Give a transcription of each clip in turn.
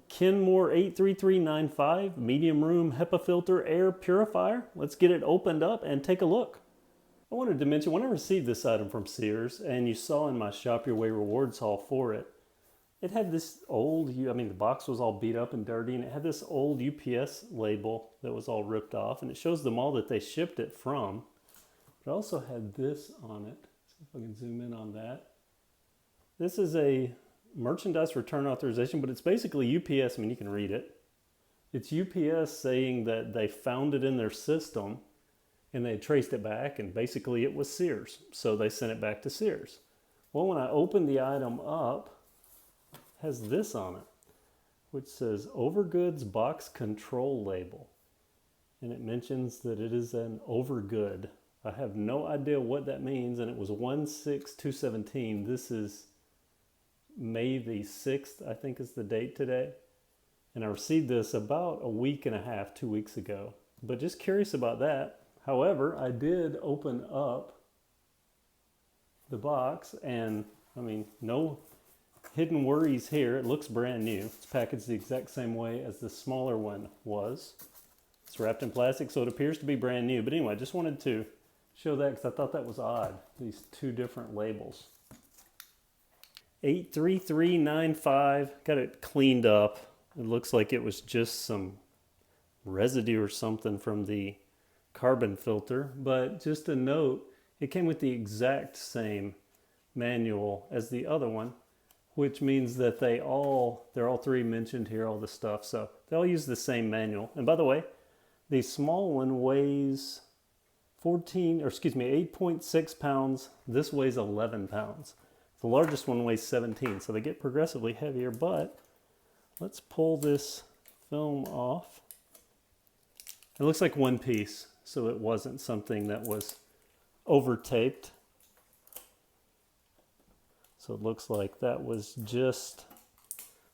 Kenmore 83395 medium room HEPA filter air purifier. Let's get it opened up and take a look. I wanted to mention, when I received this item from Sears, and you saw in my Shop Your Way rewards haul for it, it had this old, the box was all beat up and dirty, and it had this old UPS label that was all ripped off, and it shows the mall that they shipped it from. But it also had this on it. See if I can zoom in on that. This is a merchandise return authorization, but it's basically UPS. You can read it. It's UPS saying that they found it in their system and they traced it back, and basically it was Sears. So they sent it back to Sears. Well, when I opened the item up, it has this on it, which says Overgoods Box Control Label. And it mentions that it is an overgood. I have no idea what that means, and it was 1/6/217. This is May the 6th, I think is the date today. And I received this about a week and a half, 2 weeks ago. But just curious about that. However, I did open up the box, and no hidden worries here. It looks brand new. It's packaged the exact same way as the smaller one was. It's wrapped in plastic, so it appears to be brand new. But anyway, I just wanted to show that because I thought that was odd, these two different labels. 83395, got it cleaned up. It looks like it was just some residue or something from the carbon filter, but just a note, it came with the exact same manual as the other one, which means that they're all three mentioned here, all the stuff, so they all use the same manual. And by the way, the small one weighs 8.6 pounds. This weighs 11 pounds. The largest one weighs 17, so they get progressively heavier, but let's pull this film off. It looks like one piece, so it wasn't something that was over taped. So it looks like that was just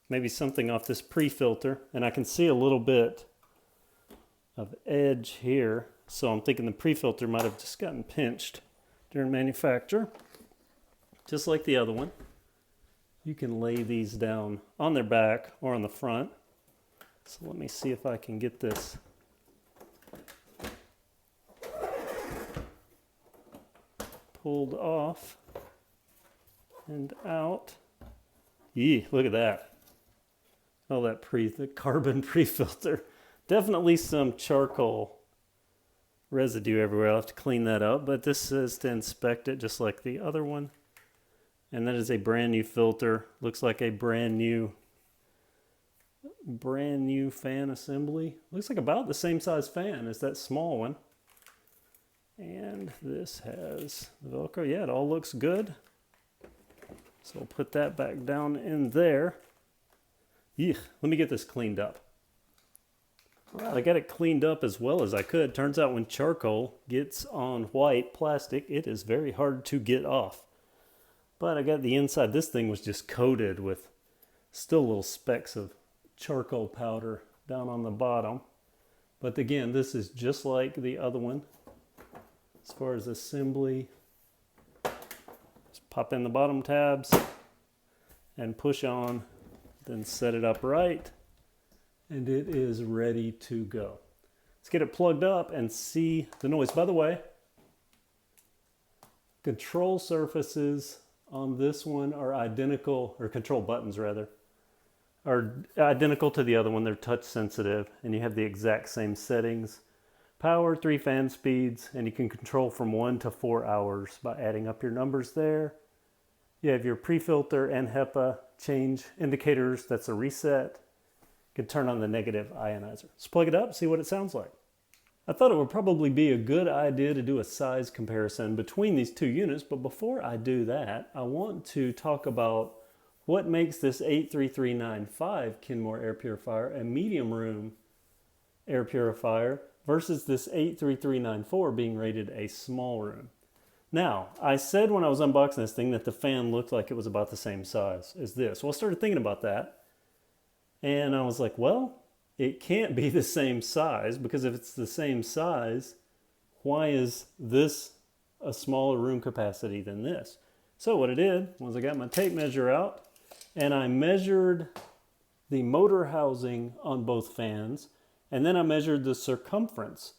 maybe something off this pre-filter, and I can see a little bit of edge here, so I'm thinking the pre-filter might have just gotten pinched during manufacture. Just like the other one, you can lay these down on their back or on the front. So let me see if I can get this pulled off and out. Yee, look at that. Oh, the carbon pre-filter. Definitely some charcoal residue everywhere. I'll have to clean that up, but this says to inspect it just like the other one. And that is a brand new filter. Looks like a brand new fan assembly. Looks like about the same size fan as that small one. And this has Velcro. Yeah, it all looks good. So we'll put that back down in there. Eek, let me get this cleaned up. Well, I got it cleaned up as well as I could. Turns out when charcoal gets on white plastic, it is very hard to get off. But I got the inside. This thing was just coated with still little specks of charcoal powder down on the bottom. But again, this is just like the other one. As far as assembly, just pop in the bottom tabs and push on, then set it up right, and it is ready to go. Let's get it plugged up and see the noise. By the way, control surfaces on this one are identical, or control buttons rather, are identical to the other one. They're touch sensitive, and you have the exact same settings. Power, 3 fan speeds, and you can control from 1 to 4 hours by adding up your numbers there. You have your pre-filter and HEPA change indicators. That's a reset. You can turn on the negative ionizer. Let's plug it up, see what it sounds like. I thought it would probably be a good idea to do a size comparison between these two units, but before I do that, I want to talk about what makes this 83395 Kenmore air purifier a medium room air purifier versus this 83394 being rated a small room. Now, I said when I was unboxing this thing that the fan looked like it was about the same size as this. Well, I started thinking about that, and I was like, well, it can't be the same size, because if it's the same size, why is this a smaller room capacity than this? So what I did was I got my tape measure out, and I measured the motor housing on both fans, and then I measured the circumference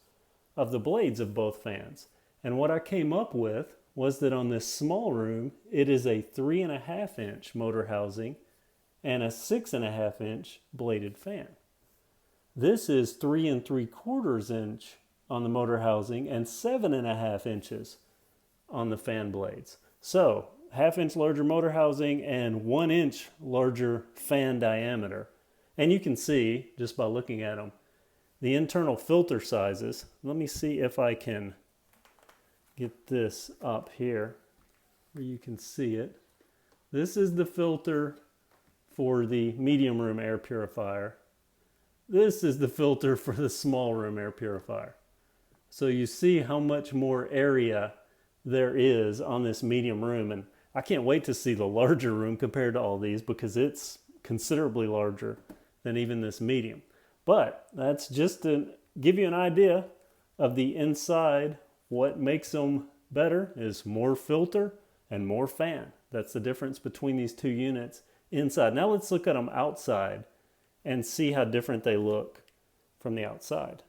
of the blades of both fans. And what I came up with was that on this small room, it is a 3.5-inch motor housing and a 6.5-inch bladed fan. This is 3 3/4 inch on the motor housing and 7.5 inches on the fan blades. So 1/2 inch larger motor housing and 1 inch larger fan diameter. And you can see just by looking at them, the internal filter sizes. Let me see if I can get this up here where you can see it. This is the filter for the medium room air purifier. This is the filter for the small room air purifier. So you see how much more area there is on this medium room, and I can't wait to see the larger room compared to all these because it's considerably larger than even this medium. But that's just to give you an idea of the inside. What makes them better is more filter and more fan. That's the difference between these two units inside. Now let's look at them outside and see how different they look from the outside.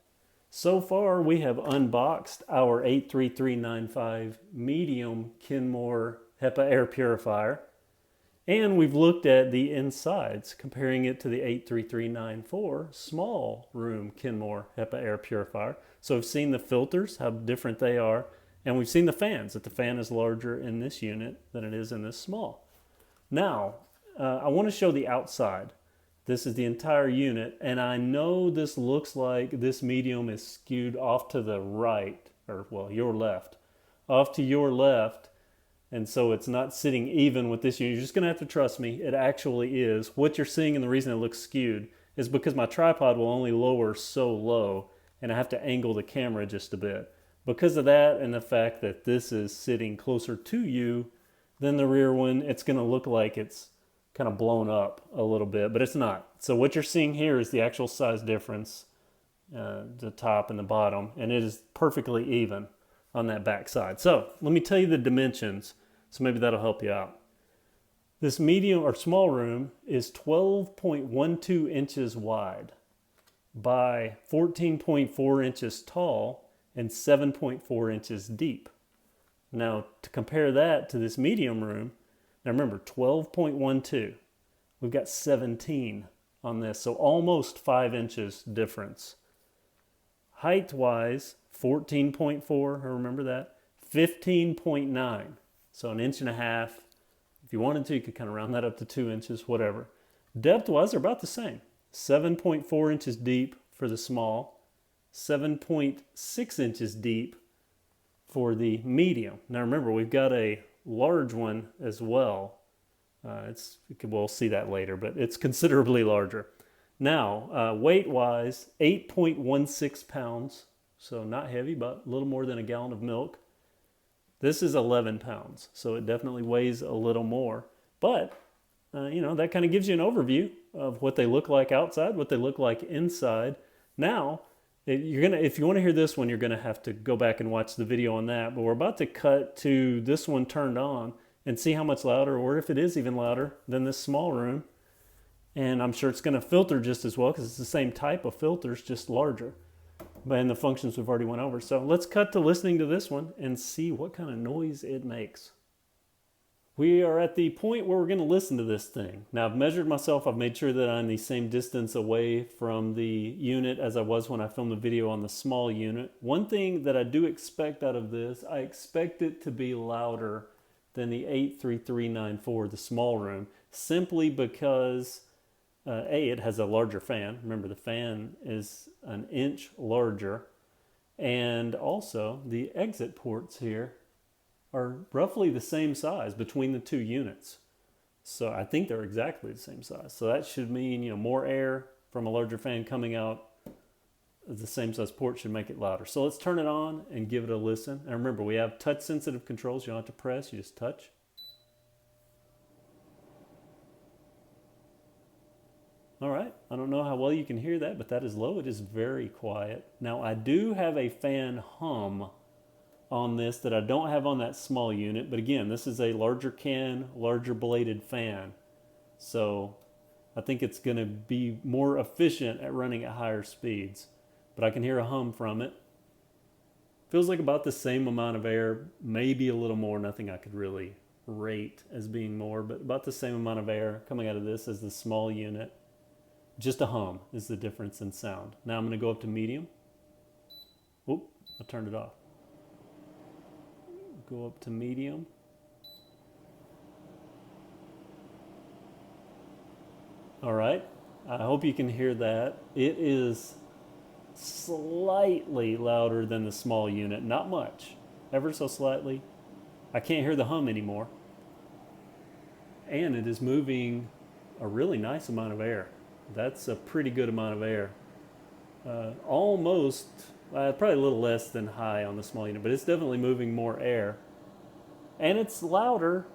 So far we have unboxed our 83395 medium Kenmore HEPA air purifier, and we've looked at the insides, comparing it to the 83394 small room Kenmore HEPA air purifier. So we've seen the filters, how different they are, and we've seen the fans, that the fan is larger in this unit than it is in this small. Now, I want to show the outside. This is the entire unit, and I know this looks like this medium is skewed off to the right, or well, your left, off to your left, and so it's not sitting even with this unit. You're just gonna have to trust me, it actually is. What you're seeing and the reason it looks skewed is because my tripod will only lower so low, and I have to angle the camera just a bit. Because of that and the fact that this is sitting closer to you than the rear one, it's gonna look like it's kind of blown up a little bit, but it's not. So what you're seeing here is the actual size difference, the top and the bottom, and it is perfectly even on that back side. So let me tell you the dimensions, so maybe that'll help you out. This medium or small room is 12.12 inches wide by 14.4 inches tall and 7.4 inches deep. Now to compare that to this medium room, now remember, 12.12. We've got 17 on this, so almost 5 inches difference. Height-wise, 14.4, remember that? 15.9, so 1.5 inches. If you wanted to, you could kind of round that up to 2 inches, whatever. Depth-wise, they're about the same. 7.4 inches deep for the small, 7.6 inches deep for the medium. Now remember, we've got a large one as well. We'll see that later, but it's considerably larger. Now, weight-wise, 8.16 pounds, so not heavy, but a little more than a gallon of milk. This is 11 pounds, so it definitely weighs a little more. But, that kind of gives you an overview of what they look like outside, what they look like inside. Now, if you want to hear this one, you're going to have to go back and watch the video on that. But we're about to cut to this one turned on and see how much louder, or if it is even louder than this small room. And I'm sure it's going to filter just as well because it's the same type of filters, just larger. And the functions we've already went over. So let's cut to listening to this one and see what kind of noise it makes. We are at the point where we're going to listen to this thing. Now I've measured myself. I've made sure that I'm the same distance away from the unit as I was when I filmed the video on the small unit. One thing that I do expect out of this, I expect it to be louder than the 83394, the small room, simply because it has a larger fan. Remember, the fan is 1 inch larger, and also the exit ports here are roughly the same size between the two units. So I think they're exactly the same size. So that should mean, more air from a larger fan coming out of the same size port should make it louder. So let's turn it on and give it a listen. And remember, we have touch sensitive controls. You don't have to press, you just touch. All right, I don't know how well you can hear that, but that is low. It is very quiet. Now I do have a fan hum on this that I don't have on that small unit, but again, this is a larger bladed fan. So I think it's going to be more efficient at running at higher speeds. But I can hear a hum from it. Feels like about the same amount of air, maybe a little more, nothing I could really rate as being more, but about the same amount of air coming out of this as the small unit. Just a hum is the difference in sound. Now I'm going to go up to medium. Oop, I turned it off. Go up to medium. All right, I hope you can hear that. It is slightly louder than the small unit, not much, ever so slightly. I can't hear the hum anymore. And it is moving a really nice amount of air. That's a pretty good amount of air. Almost, probably a little less than high on the small unit, but it's definitely moving more air. And it's louder,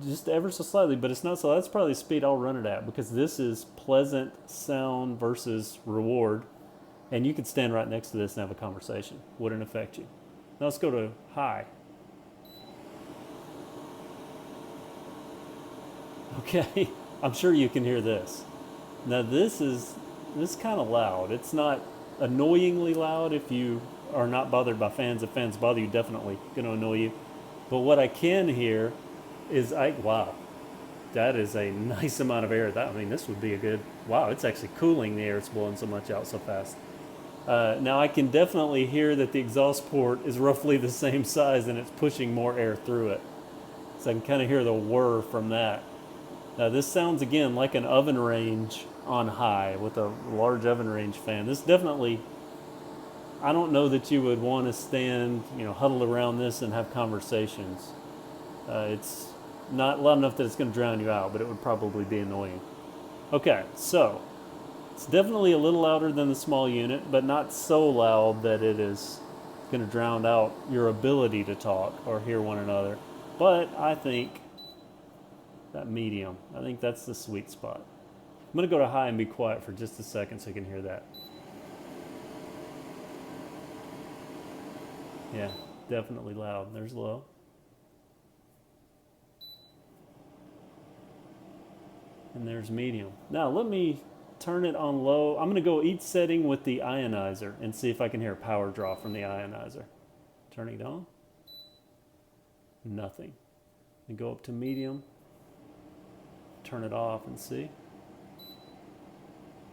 just ever so slightly, but it's not so. That's probably the speed I'll run it at, because this is pleasant sound versus reward. And you could stand right next to this and have a conversation. Wouldn't affect you. Now let's go to high. Okay, I'm sure you can hear this. Now this is kind of loud. It's not annoyingly loud if you are not bothered by fans. If fans bother you, definitely going to annoy you. But what I can hear is, wow, that is a nice amount of air. I mean, this would be a good, wow, it's actually cooling the air. It's blowing so much out so fast. Now I can definitely hear that the exhaust port is roughly the same size and it's pushing more air through it. So I can kind of hear the whir from that. Now this sounds again like an oven range on high with a large oven range fan. This definitely, I don't know that you would want to stand, huddle around this and have conversations. It's not loud enough that it's going to drown you out, but it would probably be annoying. Okay, so it's definitely a little louder than the small unit, but not so loud that it is going to drown out your ability to talk or hear one another. But I think that medium, I think that's the sweet spot. I'm going to go to high and be quiet for just a second so you can hear that. Yeah, definitely loud. There's low. And there's medium. Now let me turn it on low. I'm going to go each setting with the ionizer and see if I can hear a power draw from the ionizer. Turning it on. Nothing. And go up to medium. Turn it off and see.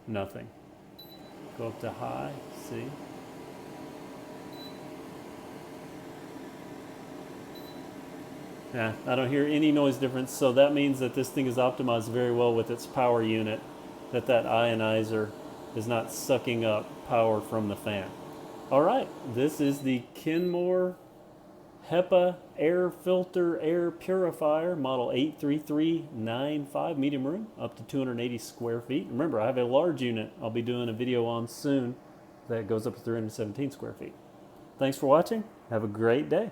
Nothing. Go up to high. See. Yeah, I don't hear any noise difference, so that means that this thing is optimized very well with its power unit, that ionizer is not sucking up power from the fan. All right, this is the Kenmore HEPA air filter air purifier, model 83395, medium room, up to 280 square feet. Remember, I have a large unit I'll be doing a video on soon that goes up to 317 square feet. Thanks for watching. Have a great day.